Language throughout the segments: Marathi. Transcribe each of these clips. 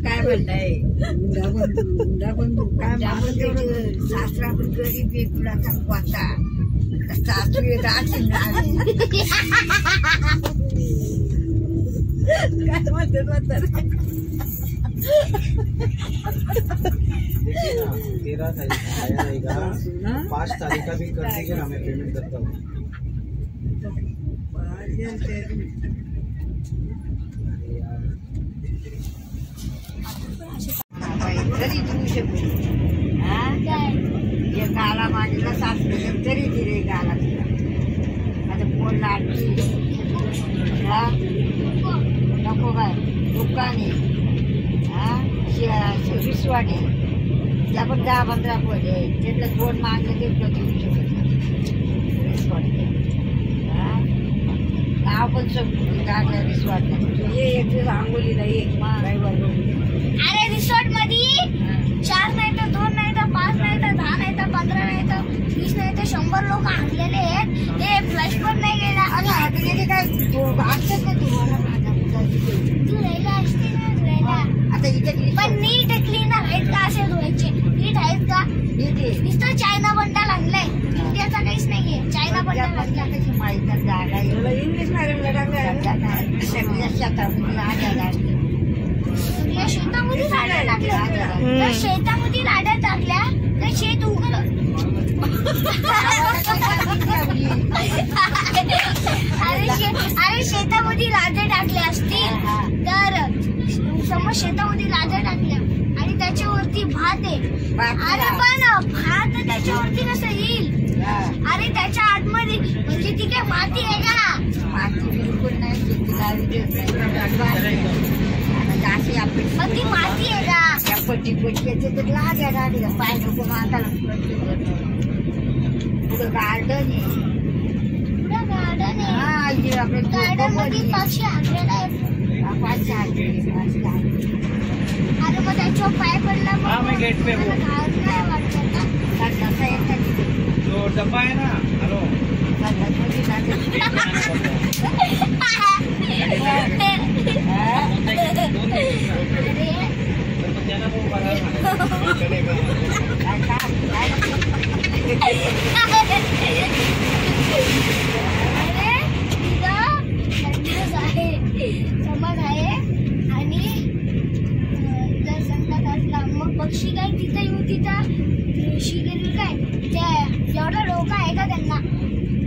काय म्हणताय सासरा पण गरीब आहे तुला संपवाचा सासू येत असेल काय म्हणते देखिए ना 13 तारीख आया रहेगा 5 तारीख का भी कर देंगे ना मैं पेमेंट करता हूँ। तरी देऊ शकू हे गाला मागेला सासू तरी दिले गाला तुला आता फोन लागली नको काय दुकाने विसवाडे त्या पण 10-15 पोर आहे त्यातलं फोन मागलं ते देऊ शकत नाव पण टाकलं रिसॉर्ट ये एक दिवस आंघोलीला एक रविवार अरे रिसॉर्ट मध्ये 4 नाही तर 2 नाही तर 5 नाही तर 10 नाही तर 15 नाही तर 20 नाही तर 100 लोक आणलेले आहेत ते फ्लश पण नाही गेला आणि हातलेले काय असतात ना तुम्हाला तू राहिला असते ना राहिला आता इथे पण नीट क्लीनर आहेत का असे धुवायचे नीट आहेत का नुसतं चायना बंडल आणलाय इंडियाचा काहीच नाहीये चायना बंडल आणला कशी माहिती जागा इंग्लिश मॅडमला टाकल्या शेतामध्ये लाड्या टाकल्या तर शेतामध्ये लाड्या टाकल्या तर शेत उगलं अरे शेतामध्ये लाद्या टाकल्या असतील तर समज शेतामध्ये लाद्या टाकल्या आणि त्याच्यावरती भात आहे अरे पण भात त्याच्यावरती कसं येईल अरे त्याच्या आतमध्ये म्हणजे ती काय माती आहे का माती बिलकुल नाही पण ती माती आहे का त्या पट्टी तर लाद्या टाकल्या पाय नको माताला पुढं गार्डन आहे गार्डन आहे गार्डन मध्ये पक्षी आणलेला आहे अरे मग त्याच्यावर पाय पडला मैं गेट पे हूँ काय वाटतं जो डब्बा है ना हेलो समज आहे आणि जर संकट असला मग पक्षी काय तिथं येऊन तिथं शिकेल काय ते एवढं डोकं आहे का त्यांना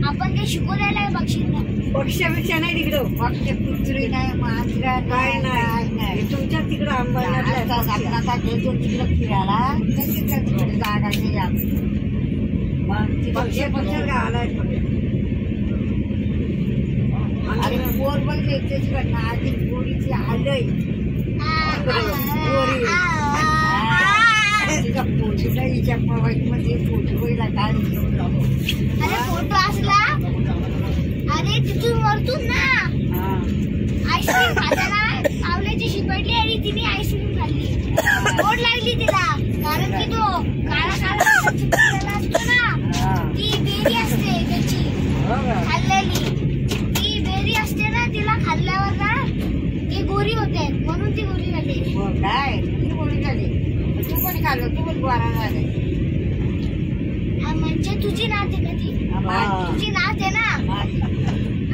आपण ते शिकवलेलं आहे पक्षींना पक्षापेक्षा नाही तिकडं पक्ष कुत्री नाही मांजरा काय नाही तुमच्या तिकडं आंबा तिकडं फिरायला जागा पक्ष आलाय अरे पोर पण त्याच्याकडनं आधी पोरीची आलंय तिचा पोटीला हिच्या मध्ये पोटीला काय अरे फोटो असला अरे तिथून वरतून ना आईस्क्रीम खाताना सावल्याची शिपडली आणि तिने आईस्क्रीम खाल्ली ओढ लागली तिला कारण की तो काळा असतो ना ती बेरी असते त्याची खाल्लेली ती बेरी असते ना तिला खाल्ल्यावर ना ती गोरी होते म्हणून ती गोरी झाली काय ती गोरी झाली तू पण खाल्लं तू पण गोरा झाले म्हणजे तुझी नात आहे का ती तुझी नात आहे ना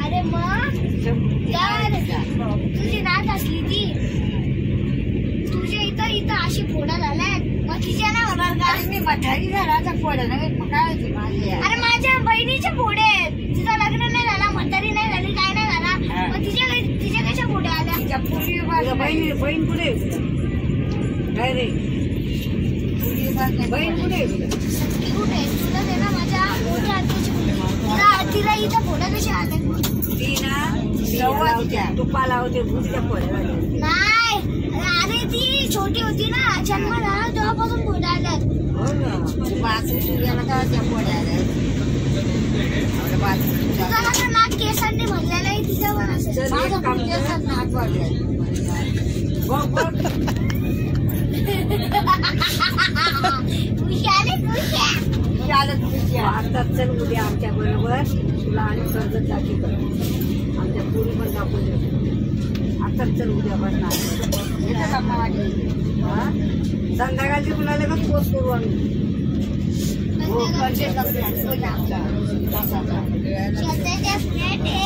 अरे मग तुझी नात असली ती तुझ्या इथं अशी फोडा झाल्यात मग तिच्या ना होणार का मी मठारी झाला फोडा नाही मग काय अरे माझ्या बहिणीचे फोडे आहेत तिचं लग्न नाही झाला म्हातारी नाही झाली काय नाही झाला मग तिच्या कशा फोड्या आल्या तिच्या पूर्वी बहीण पुढे काय रे बहीण कुठे कुठे तुला दे ना माझ्या मोठ्या आत्याची तिला इथं फोड्या कशा आल्या ती ना तुपा लावते भूतच्या फोड्या नाही अरे ती छोटी होती ना जन्म झाला तेव्हापासून फोड्या आल्यात बाथरूम गेला का त्या फोड्या आल्या तुझं चल एक काम कर. नाक वाढलं. बघ बघ. हुशार आहे, हुशार. चालत तुझी आता चल उद्या आमच्या बरोबर तुला आणि कर्ज टाकी कर. आमच्या पुरी पण दाखवून देतो. आता चल उद्या बसणार. संध्याकाळची कुणाला का पोस्ट करू आम्ही. हो स्वतःच्या फ्लॅट आहे.